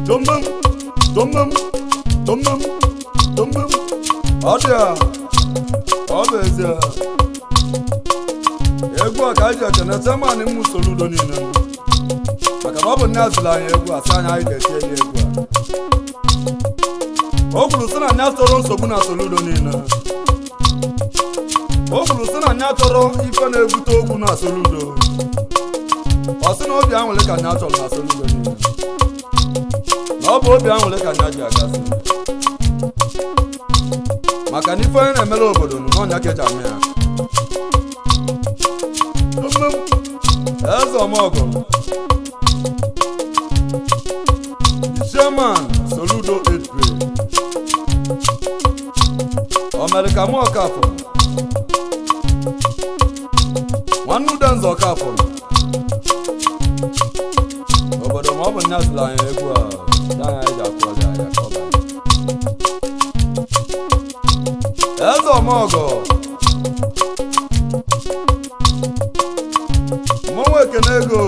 Dumbum, dumbum, dumbum, dumbum. Adia, Abezia. Egwu a ka anyị ji ekene temani m Soludo niile maka na ọ bụ nne azụrụ anyị egwu asị anyị anyị ga-eti enye egwu a. O kwuru sị na anyị atọrọ nsogbu na Soludo niile. O kwuru sị na anyị atọrọ ife na-ebute okwu na Soludo. Ọ sị na obi anwụle ka anyị atọrọ na Soludo niile. Na ọ bụ obi anwụle ka anyị ji agasị maka na ife onye na-emere obodo n'ọnya keja ame ya. Eze Omogo, the chairman Soludo 8th grade. America mo Okafo, Nwanu Dance Okafo. Obodo mo bụ nyasla anyị egwu a, danya ija kwọja ya kọba. Eze Omogo, Monwe Kenego.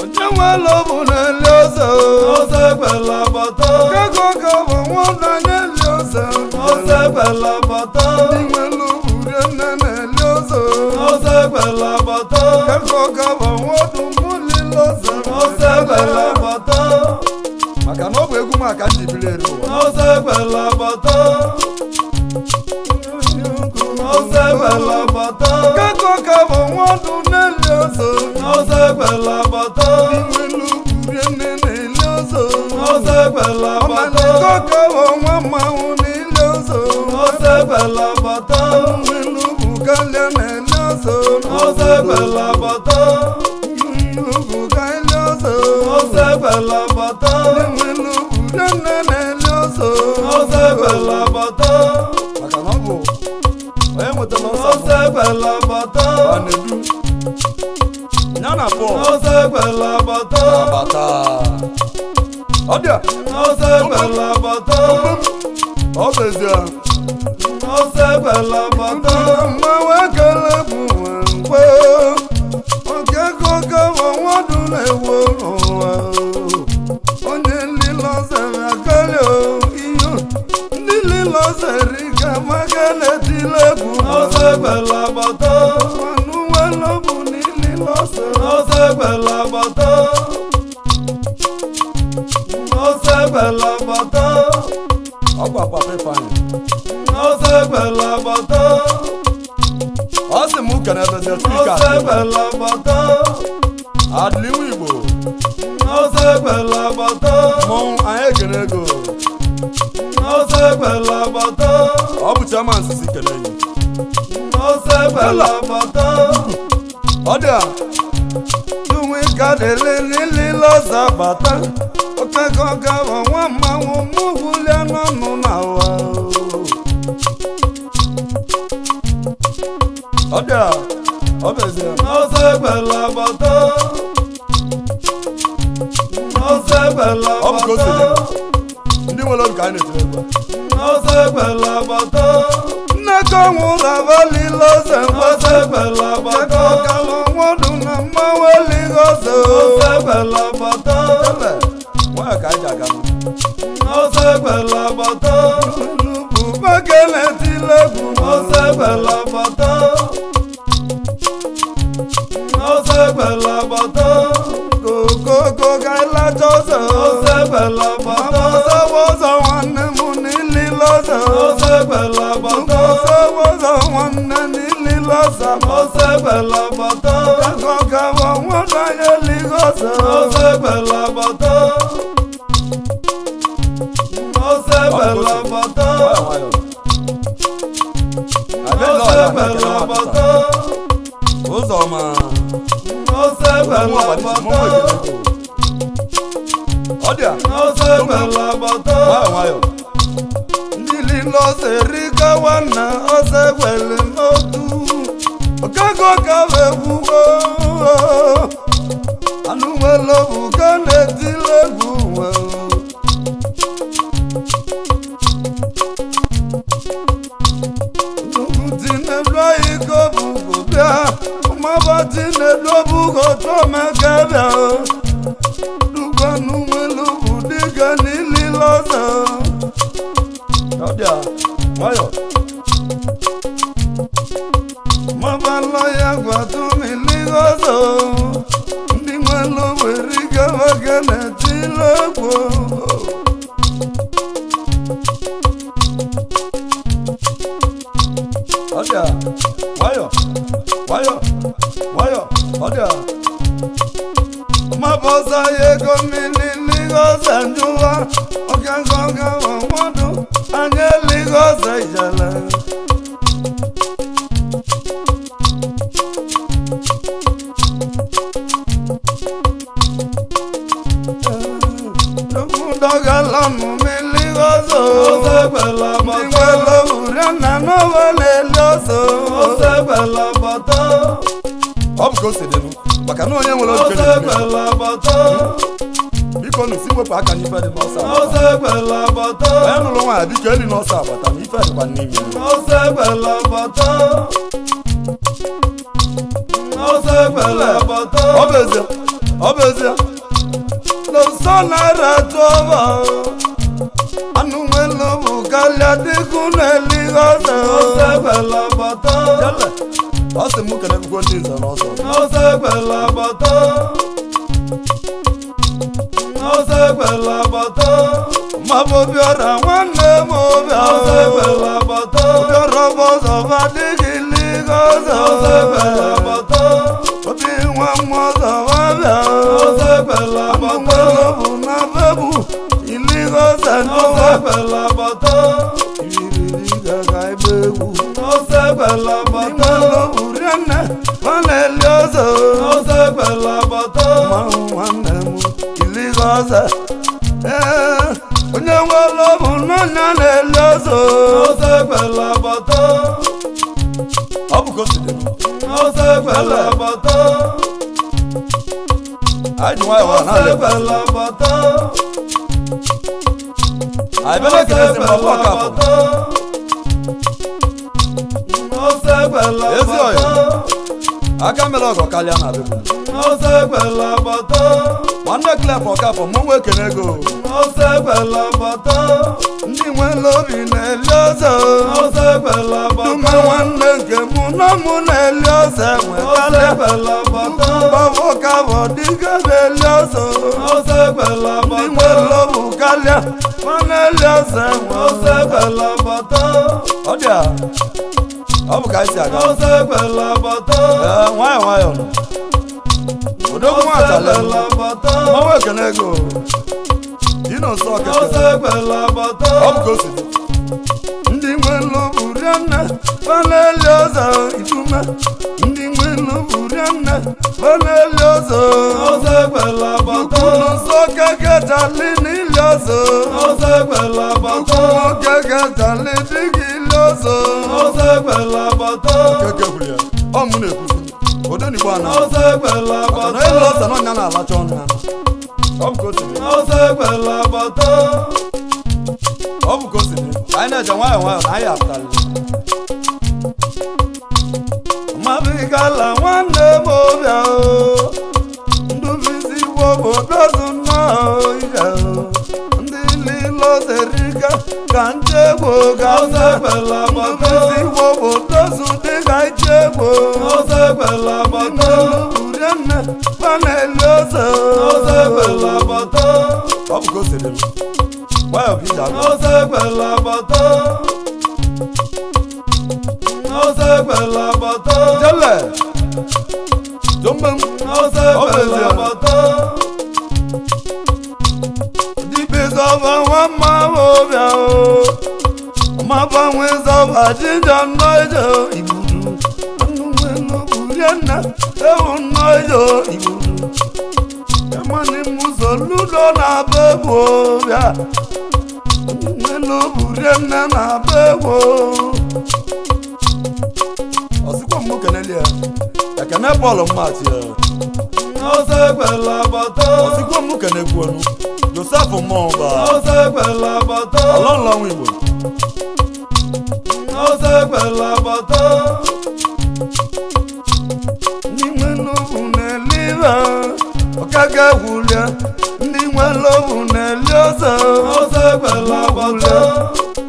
Onye lobu na Liosa, Ose Bella Bata. Kago Kabo Wanda Liosa, Ose Bella Bata. Onye lobu na Liosa, Ose Bella Bata. Kago Kabo Wanda Liosa, Ose Bella Bata. Maka na ọ bụ egwu maka ndị bilere ụwa. Ose Bella Bata. Ose Bella Bata. Kako Kabo Wadu Nelioso. Ose Bella Bata. Iwelu Uriene Nelioso. Ose Bella Bata. Kako Kabo Wamawu Nelioso. Ose Bella Bata. Iwelu Bukalia Nelioso. Ose Bella Bata. Iwelu Bukailioso. Ose Bella Bata. Iwelu Uriene Nelioso. Ose Bella Bata. Maka na ọ bụ Ose Bella Bata. Anedu Nyana po Ose Bella Bata. Bata Odia Ose Bella Bata. Obezia Ose Bella Bata. Mawe kele buwe Oke koke wadu lewo Onye lilo sebe akali iyo Ndi lilo serika magane tilebu. Ose Bella Bata. Manuwe lobu ni lilo se. Ose Bella Bata. Ose Bella Bata. Ọkwa pape fine. Ose Bella Bata. Ose muka na ebe speaker. Ose Bella Bata. Adliwu Igbo. Ose Bella Bata. Mọn anyị Kenego. Ose Bella Bata. Ọ bụ chairman sisi Kenego. Ose Bella Bata. Ọ dị a Duwe ka dele lili loza bata. Oke koga wa nwa mmanwụ mụgwụlia n'ọnụ na wa. Ọ dị a Ọ bezi a Ose Bella Bata. Ose Bella Bata. Ndị nwere obi ka anyị na-etiri egwu. Ose Bella Bata. Nneka nwụrụ abalị lọze. Ose Bella Bata. Aka ọnwụdụ na mmanwụ ligoze. Ose Bella Bata. Nwanyị ka anyị ji aga m. Ose Bella Bata. Nnukwu bakele tilegwu. Ose Bella Bata. Ose Bella Bata. Koko gaila chose. Ose Bella Bata. Wozo nwanne m n'ili loze. Ose Bella Bata. Wozo nwanne n'ili loze. Ose Bella Bata. Kako Kabo nwoda ya ligoze. Ose Bella Bata. Ose Bella Bata. Ose Bella Bata. Uzoma Ose Bella Bata. Odia Ose Bella Bata. Ndili lose rika wana ose wele motu. Okago kawe wugo Anu welo bukane tilegwu. Nukutine bloye iko bugo bịa mabati na-edobugo chọmekebịa dugwanu nwelu bụ dịga n'ililọzọ ọbịa nwayọ mabala ya gwatumiligozo ndị nwelu were ike nwoke na-etilogbo ọbịa nwayọ nwayọ nwayọ ọbịa mabọsa ya ego mmiri ligozo njụwa ọgagoga ọnwọdụ anya ligozo ijala dọgalamu miligozo ndiwelo uriana n'oweleliozo ọ bụ ka o si dịnụ maka na onye nwere oche biko nụ si wepụ aka n'ife dị n'ọsọ onye nụrụ nwaanyị biko eli n'ọsọ agbata na ife dịkwa n'ime ọ bụ ezie n'ụsọ naira tụọba anụ nwelu bụ kalịa dịkụ n'eligozo ọ sị m kere ekwukwo ndị nze n'ọsọ mabụ obiọra nwanne m obiọra bụ ọzọ adịghị ligozo obi nwa nwa ọzọ ọbịa anụnwelu bụ na bebu iligozo n'ụwa iriri gaga ebe egwu inwelu bụ rienne nwanne eliozo mmanwụ nwanne m iligozo onye nwelu bụ n'ọnya na-eliozo ọ bụ ka o si dị anyị ji nwayọ na-ale anyị bịara ekelezi mgbapụ ọkafọ ezi ọyị aka mere ọgọ kalịa na abịbụ nwanne klef ọkafọ mụ nwe ekene ego ndị nwere obi na-eli ọzọ dume nwanne nke mụ na mụ na-eli ọzọ enwekalịa gbavọ kabọ dịga na-eli ọzọ ndị nwere obu kalịa ma na-eli ọzọ enwe ọ dị a ọ bụ ka anyị si aga nwayọ nwayọ odogwu nwatale mmanwụ ekene ego ịnọ nsọ ọkeke ọ bụ ka o si dị ndị nwelu bụ rienne faneli ọzọ idume ndị nwelu bụ rienne faneli ọzọ ukwu nsọ keketali n'ili ọzọ ukwu keketali dịghị ili ọzọ keke kwuru ya ọ mụ na-ekwuzi odenigbo ana na elu ọzọ na ọnya na-alacha ọnụ ya ọ bụ ka o si dị ọ bụ ka o si dị anyị na-eje nwayọ nwayọ na anyị apụtala mabigala nwanne m obịa ndubizi igbo bụ dozu nnọọ ije ndị lilo zeriga ka nchegbo gaza ndubizi igbo bụ dozu dịka ichegbo urienne paneli ọzọ ọ bụ ka o si dị nwayọ bụ ije agụ jele jombe dibe zọba nwa mma obịa maba nwe zọba jinja nnọọ igbudu anụ nwelu urienne ewu nnọọ igbudu emani mụzọ ludo na-aba egwu obịa nwelu urienne na-aba egwu ọsịkwa m keneli ya ekene bọọlụ mmatị ya ọsịkwa m kenekwuonu Joseph mmọọba ọlọnlọnwa Igbo ga wulia ndị nwere obu na-eli ọzọ ọzọ egbela agbata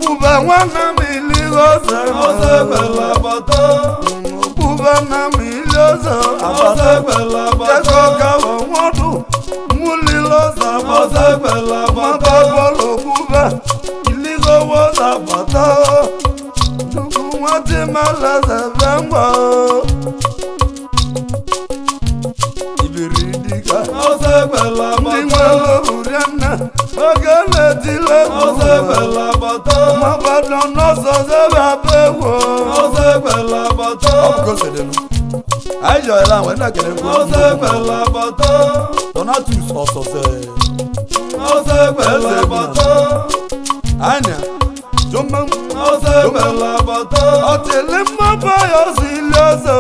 bụba nwanne m ili ọzọ egbela agbata bụba na m ili ọzọ egbela agbata ego gawa nwadụ mulile ọzọ egbela agbata bọọlụ bụba iligo ọzọ agbata chukwu nwatị malaza bengwa ndị nwere urianna oge na-etile mabado n'ọzọ zebe abụ egwu anyị jọrọ enwe ndị akere egwu Donatus ọsọsọ anya jomam ọtịlị mmaba ya ọzọ ili ọzọ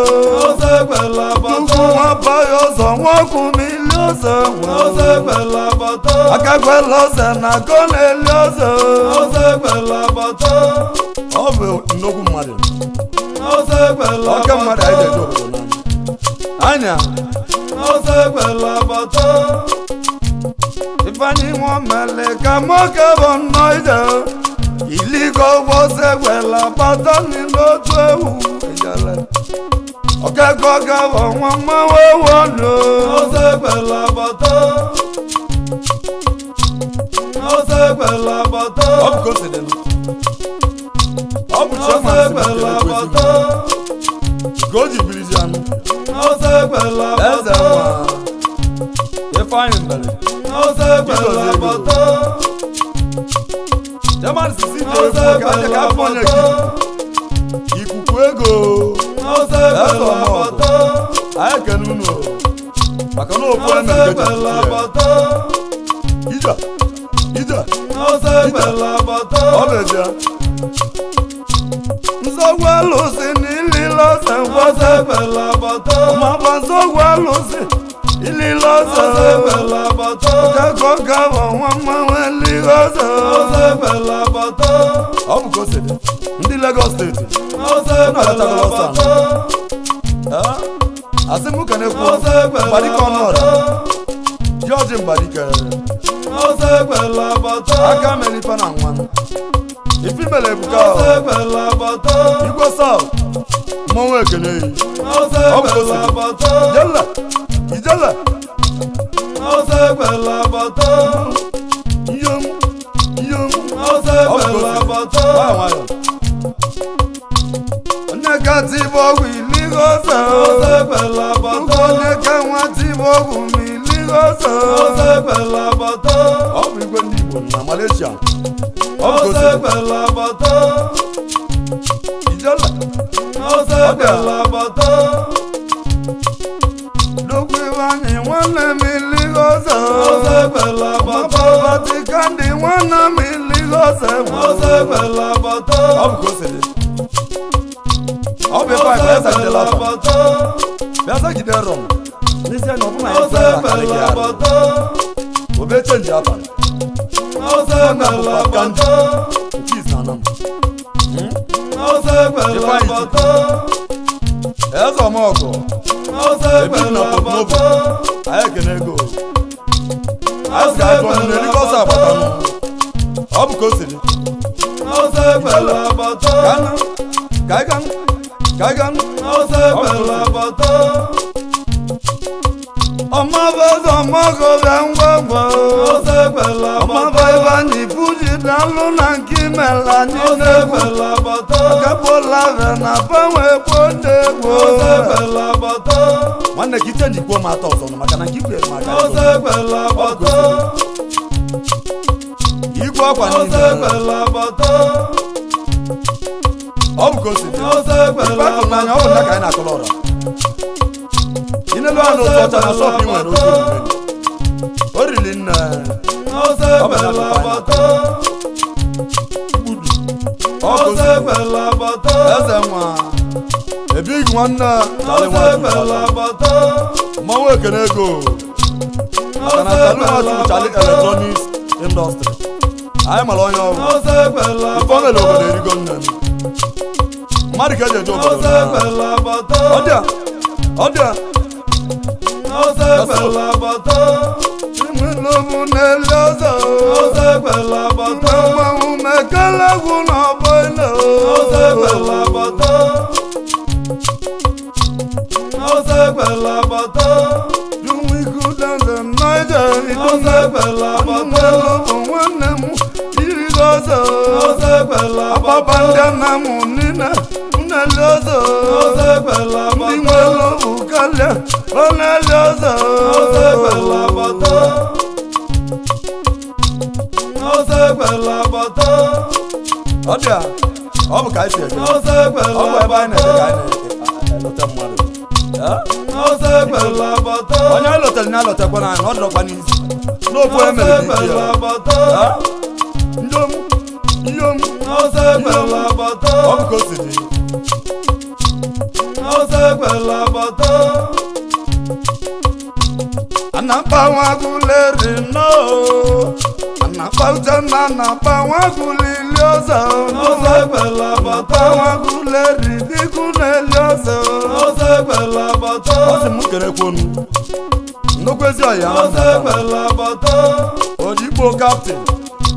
ugwu nwaba ya ọzọ nwọkwu n'ili ọzọ akakwela ọzọ na akọ na-eli ọzọ ọ bụ nnukwu mmadụ ọka mmadụ anyị na-eji obodo n'anya Ifeanyi nwa mele ka nwoke bụ nnọọ ije iligo ụgbọsọ egbela gbata n'otu ewu ijele ọkẹkọ gabọ wọn mmanwụ ewu ọnụ ọsọ egbela gbata ọ bụ koside ọ bụ chioma egbela gbata ka o ji birizi anụ eze nwa Ifeanyi mbele Jaman sisi je egwu ka aja ka afọ onye gị ikuku ego eze ọmọgụ anyị ekene unu maka na okwu eme nke ije ọ na-eje nzọgwu alụsị n'ilile ọsọ ngwọsọ ọmagba nzọgwu alụsị ilile ọsọ ọkakọ gabọ nwa mmanwụ elige ọsọ ọ bụ kosede ndị Lagos steeti asị m ka na-ekwu Mbadike ọnụọra George Mbadike aka melife na nwa ifimele ebuka Igwe South mmọnwụ ekele yi ọ bụ kosede jela ijele iyom ọ bụ kosede nneka tibe ọgwụ iligo ọsọ nneka nwa tibe ọgwụ ma iligo ọsọ ọ bụ igwe ndị Igbo na Malaysia ọ bụ kosede ijele n'okwu Ifeanyi nwanne m iligo ọsọ Vatikandi nwanne m iligo ọsọ ọ bụ kosede ọ bụ ebe anyị bịa sagide lafa bịa sagide rọm n'ezie na ọbụna ya sara akarị gị arụ obe chenji afa na bụ Vatikandi nke is na anam Ifeanyi Chukwu eze ọmọgụ ebi na Porto-Novo anyị ekene ego anyị sị ka anyị na-erikọ ọsọ agbata ọ bụ kosede Kagan ọmọba ọmọgọ bịa ngwagwa ọmọba Ifeanyi Fuji dalụ na nke imela n'egwu ọkapụla na banwe kponde egwu nwanne ka ite njikwa m atọ ọzọ maka na nke ikwe maka igwe ọkwa niile ọ bụ kosede ịkpakụ n'anya ọ bụ nna ka anyị na-akọrọ ọra inelu anụ ụtọ ọcha na sọpụ nwere oge omume o riri nne ọ bụ na ọ kosede eze nwa ebighị nwanne Charlie mmanwụ ekene ego maka na Charlie Charlie Electronics Industry anyị mara onye ọrụ ife omele obodo erigo nne mmadụ ka eji eje obodo ọ dị belabata Imwelobu n'eliozo Ose belabata Mmanwụ mekelagwu n'ọbọilo Ose belabata Ose belabata Jumiku danze Naija Ose belabata Imwelobu nwanne m irigozo Ose belabata Papa ndị nna m niile n'eliozo Ose belabata Ndị Imwelobu kalịa ọ n'eliozo Ose belabata Ose belabata Ọ dị a, ọ bụ ka anyị si eje. Ose Ọ bụ ebe anyị na-eje ka anyị na-elota mmadụ. Ose belabata Onye anyị lotere na-alotekwa n'anya, ọ dịrọkwa n'isi. N'okwu emere Ose n'ike ya. belabata Ndom, iyom, Ose belabata ọ bụ ka o si dị. Ose belabata Anakpa nwaguleri no. Anakpa uchenna anakpa nwagulili ọzọ. Ose belabata Anakpa nwaguleri dịkụ n'eli ọzọ. Ose belabata Ọ sị m kerekwa unu. Nnukwu ezi ọya ahụ. Ose belabata Odigbo kaptịn.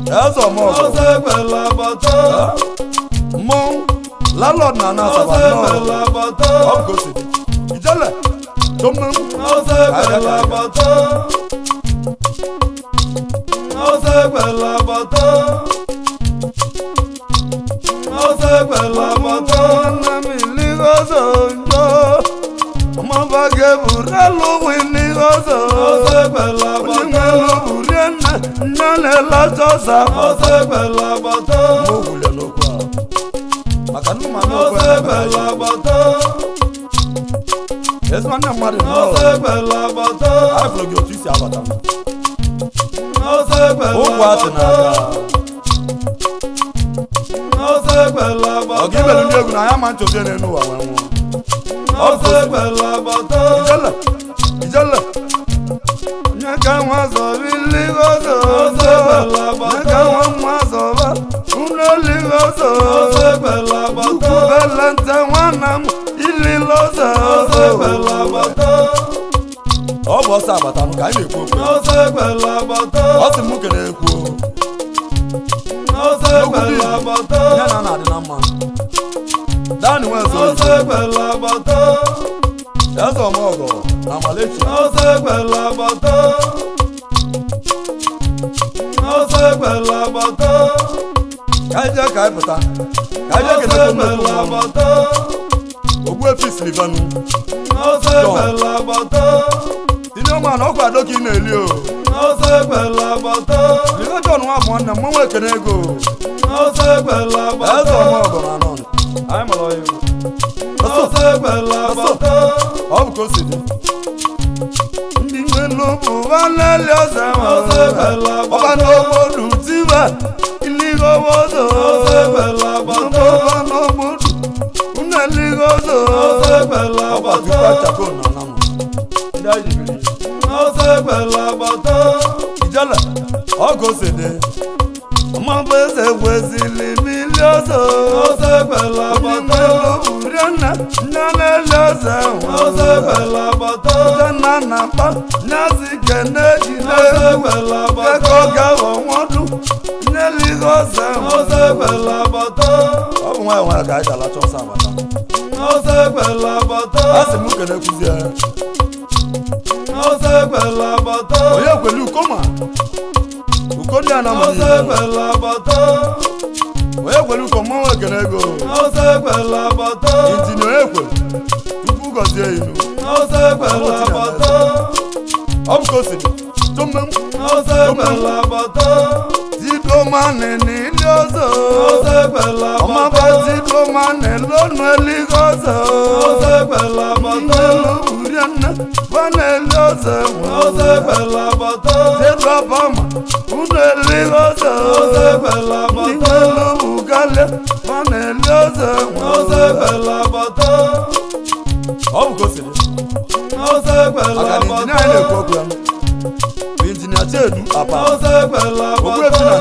Eze ọmọgọ. Ose belabata Mmọnwụ. Landlord na Anasaba Ose nnọọ. belabata Ọ bụ ka o si dị. Ijele. Tomem. Ose belabata Ose belabata Ose belabata Nwanne m iligozo njọ. Ọmọba ga-eburu elu winigozo. Ose belabata Onyemelobu rienne nya na-eleta ọza. Ose belabata Ogwule n'okwu ahụ. Maka ndị mmadụ okwu Ose ebe anyị. belabata Ezi nwanne mmadụ nnọọ. Ose belabata Anyị fụrụ gị otu isi abata. Ose Ụkwụ asị belabata na-aga. Ose Ọ belabata ga-emelu ndị egwu na ya ma nchozie n'elu ụwa wee nwụọ. Ose belabata Ijele. Ijele. Onye ka nwa zọrọ iligozo. Ose belabata Onye ka nwa mma zọrọ unu eligozo. Ose belabata Belente nwanne m ililozo. Ose belabata Ọ bụ ọsọ agbata m ka anyị na-ekwu okwu. Ose belabata Ọ sị m kere ekwu. Ose belabata Ihe na na-adị na mma. Dani Nwezo Ose belabata Eze ọmọgọ na Malechi. Ose belabata Ose belabata Ka anyị jee ka anyị pụta. Ka anyị jee Ose kenekwa nnukwu mmanwụ. belabata Ogbuefi Silivanu. Ose belabata Tinyeọma na ọkwa ado ka ị na-eli o. Ose belabata Live John nwa bụ nwanne m mmanwụ ekene ego. Ose Eze belabata ọmọgọ na anọ. Anyị mara ọya egwu. Ose belabata Ọ bụ ka o si dị. Ndị Imwelobu nwanne ọzọ Ose belabata ọba n'ogbodu tiwe iligowozo. Ose belabata Ọba n'ogbodu unu eligozo. Ose Ọba belabata tukwa chako na anamụ. Ndị anyị jibiri. Ose belabata Ijele. Ọ ka o si dị. Ọmọbụ eze gwezili mmiri ọzọ. Ose belabata Imwelobu rienne nya na-eli ọzọ ahụ. Ose belabata Nna na-akpa nyazi kene ejide Ose egwu. belabata Ego ga-aghọ nwodu n'eligo ọzọ ahụ. Ose belabata Ọ bụ nwaanyị nwaanyị ka anyị ga-alacha ọsọ abata. Ose belabata A sị m kene kwuzie. Ose belabata Onye kweli ukoma. Uko ndị a na Ose belabata onye kweli uko mmanwụ ekene ego. Ose belabata Injinia onye kweli. Tupu gọzie inu. Ose belabata Ọ bụ ka o si dị. Tomem. Ose belabata Tidomane n'ili ọzọ. Ose belabata Ọmaba Tidomane lọnụ eligo ọzọ. Ose belabata Imwelobu rienne bana eli ọzọ enwe. Ose belabata Tedu Obama unu eligo ọzọ. Ose belabata Imwelobu galia bana eli ọzọ enwe. Ose belabata Ọ bụ ka o si dị. Ose Maka na injinia anyị belabata na-ekwu okwu ya. Bụ injinia Chiedu Apa. Ose Ogbuefi na belabata Nteje.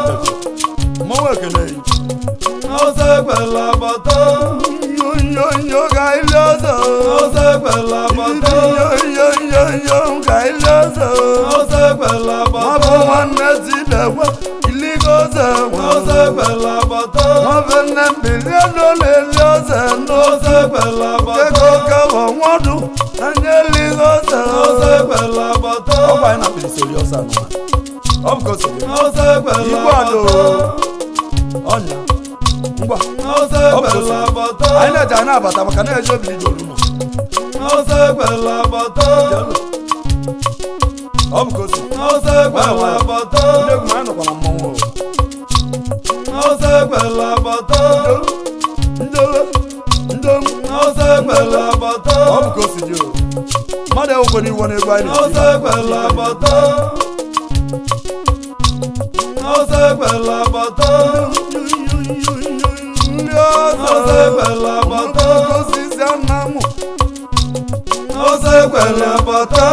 Mmanwụ ekene yi. Ose belabata Nyonyo ga ili ọzọ. Ose belabata Nyonyo ga ili ọzọ. vene biliano lelioze Ose belabata Keko kawo wadu Anyeli goze Ose belabata Ọba ina bili serious anu Ọbụko serious Ose Igbo ado Ọnya Ngwa Ose belabata Anyị na-eje anyị abata maka na-eje obili dị olumo Ose belabata Ọbụko serious Ose belabata Ndị egwu ma anyị nọkwa na mmọnwụ Ose belabata Ndolo Ose belabata Ọbụko serious Mmadụ ewekwe n'iwu n'egwu anyị Ose belabata Ose belabata Ose belabata osisi anamụ Ose belabata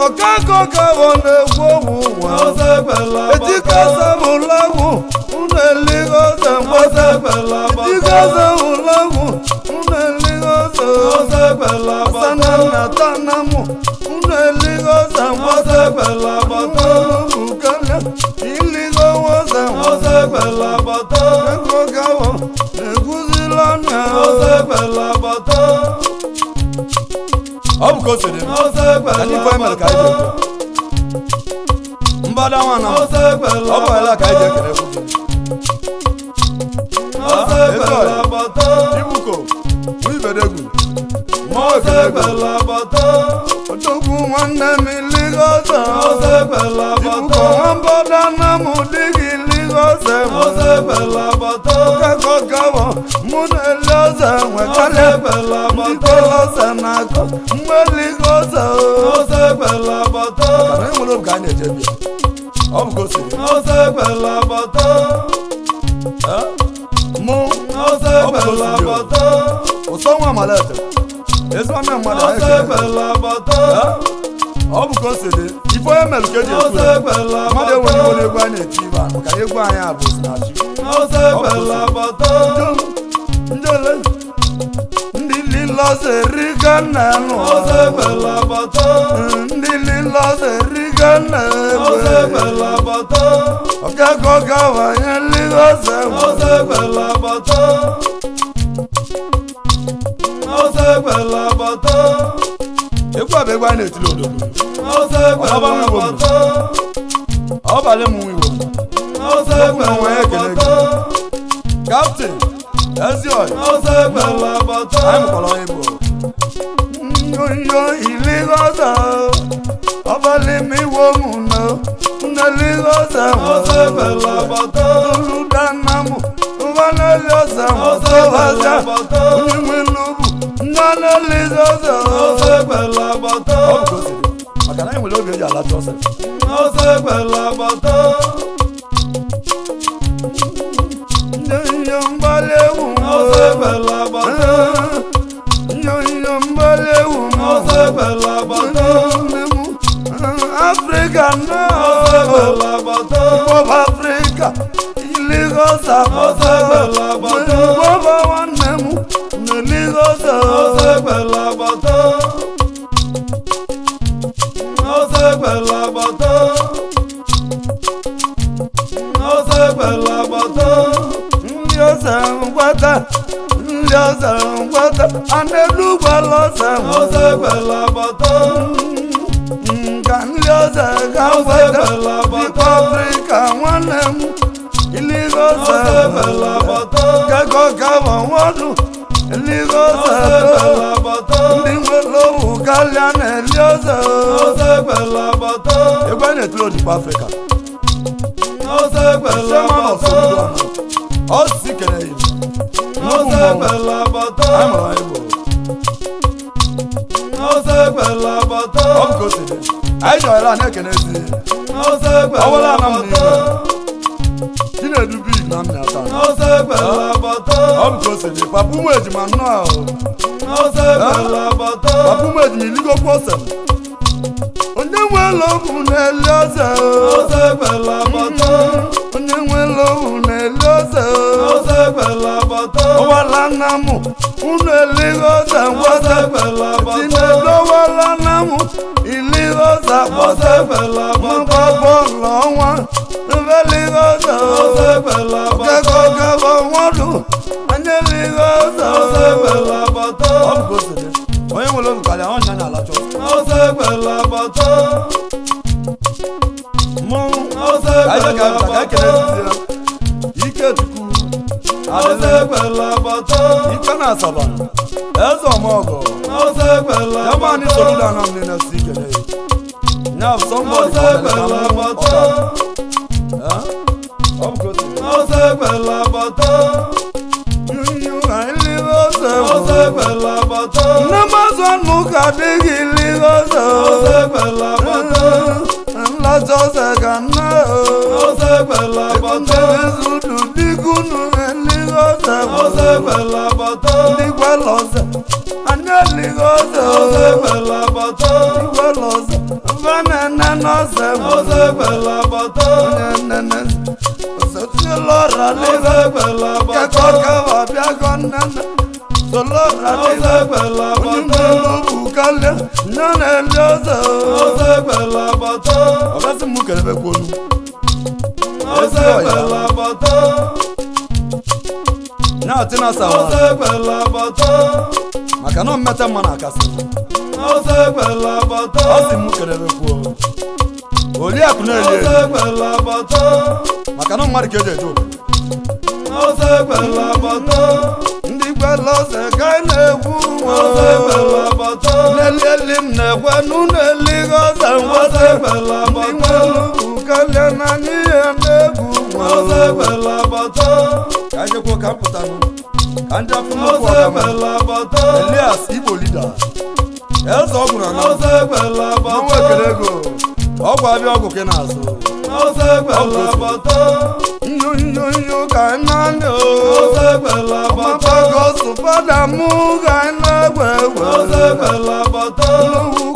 ọkakọ kawo na-egwu owu ụwa Ose belabata etikasabụlagwụ unu eligoze Ose mgbasa belabata etikasabụlagwụ unu eligoze Ose belabata asanana tanamụ unu eligoze mgbasa Ose belabata bukala iligowoze Ose belabata ego kawo na-egwuzilanya Ose belabata ọbụko siri Ose anyị kwe mere ka anyị belabata ga-ekwe mbada nwa na Ose ọ bụ ele ka anyị ji ekele ekwu gị Ose belabata ibuko nwibedegwu ma Ose ekele ego belabata odogwu nwanne m iligoze Ose ibuko belabata nwa mbada na mụ dị gị iligoze Ose belabata kekọ gawo mụ na elioze nwekarịa Ose belabata ndịgoloze na-akọ mgbe eligoze Ose belabata kana enwere oge a na-eje bịa ọ bụ gosiri Ose belabata mụ Ose belabata ụsọ nwa amalete ezigbo nne mmadụ anyị Ose kere belabata ọ bụ ka o si dị ife onye mere ka eji ekwu Ose ya mmadụ enweghị belabata iwe n'egwu a na-eti ibe a maka egwu anyị a bụ sinachi Ose belabata ndị ole ndị liloze riga na-enụ Ose belabata ndị liloze riga Ose na-egbe belabata ọgago gawanye ligoze Ose belabata Ose belabata egwu a bụ egwu a na-etili ododo Ose belabata ọ balị m nwa igbo Ose belabata kaptịn ezi ọyị Ose belabata anyị mụkwara onye bụ nyonyo iligoze ọbalị m iwo m no nne ligoze Ose belabata oludanamụ ụbanelioze Ose belabata onye nwe n'ugwu nne ligoze Ose belabata ọ bụ ka o si dị maka na anyị nwere oge eji alacha ọsọ Ose belabata nyonyo mgbali ewu Ose belabata nyonyo mgbali ewu Ose belabata Africa Ose no belabata Bob Africa iligoza Ose belabata Boba nwanne m n'iligoza Ose belabata Ose belabata Ose belabata ndị ọza ngwata ndị ọza ngwata anelugwaloza Ose belabata ka ndị ọza ga-ngwata dịkwa Africa nwanne m iligoza Ose belabata kego gawa nwodu iligoza Ose belabata ndị nwere owu karịa na elioza Ose belabata egwu a na-etiri odikwa Africa Ose belabata ọ si kere yi Ose belabata anyị mụrụ anyị bụ Ose belabata ọ bụ ka o si dị anyị jọrọ a na-ekene ezi Ose ọwụla ana m belabata n'igwe chinedu big na mmị ata Ose belabata ọ bụ ka o si dị papa ụmụ ejima nnọọ ahụ Ose belabata papa ụmụ ejima iligokwu ose onye nwere owu na-eli ose Ose belabata onye nwere owu na-eli ose Ose belabata ọwala nna m unu elighị ose ngwata Ose belabata tinedowala nna m ilighị ose Ose belabata mgba bọọlụ ọnwa ebelighị ose Ose belabata kekọ gaba nwodu anya ligo ọzọ ọsẹgbẹlẹ bàtà ọ bụ osede onye nwere obi karịa ọnya na-alacha ọsẹgbẹlẹ bàtà mụ ọsẹgbẹlẹ bàtà ike chukwu ọsẹgbẹlẹ bàtà ike na asaba eze ọmọgọ ọsẹgbẹlẹ ya ma ni soluda na mne na si kele ya somebody ọsẹgbẹlẹ bàtà ọ bụ osede ọsẹgbẹlẹ bàtà you I live also ọsẹgbẹlẹ bàtà namazonu ka digi live also ọsẹgbẹlẹ bàtà la chose kana ọsẹgbẹlẹ bàtà zudu digunu live also ọsẹgbẹlẹ bàtà digwa lose anya live also ọsẹgbẹlẹ bàtà digwa lose vanana no se ọsẹgbẹlẹ bàtà nana Lora live ọsẹgbẹlẹ bàtà ka wa bia gonana Lora live ọsẹgbẹlẹ bàtà bukale nana liozo ọsẹgbẹlẹ bàtà obasi mu kele be kwonu ọsẹgbẹlẹ bàtà na atina sawa ọsẹgbẹlẹ bàtà maka no mmeta mma na akasi ọsẹgbẹlẹ bàtà osi mu kele be kwo oli akuna eli ọsẹgbẹlẹ bàtà maka no mmadu keje ejo ọsẹgbẹlẹ bàtà ndi gbelo se ka na egwu ọsẹgbẹlẹ bàtà leli na kwenu neli goza ọsẹgbẹlẹ bàtà bukale na ni na egwu ọsẹgbẹlẹ bàtà kaje ko kamputa no kanja fumu ko ga ọsẹgbẹlẹ bàtà Elias Igbo leader eze ọgwụrụ na ọsẹgbẹlẹ ọnwa bàtà ekele ego ọgwụ abịa ọgwụ ke na-azụ ọsẹgbẹlẹ bàtà nyo ka naanị ọsẹgbẹlẹ bàtà gosu fada mụ ga na-egwe egwe ọsẹgbẹlẹ bàtà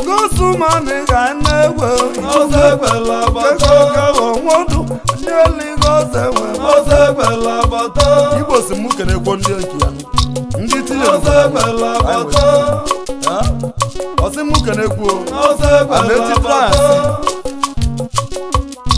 gosu mami ga na-egwe ọsẹgbẹlẹ bàtà kekọka onwodu ndị eligoze nwe ọsẹgbẹlẹ bàtà Igbo si mụ kenekwo ndị nke ya ndị tinye ọsẹgbẹlẹ bàtà ọsị mụ kenekwo ọsẹgbẹlẹ Amechi bàtà Trans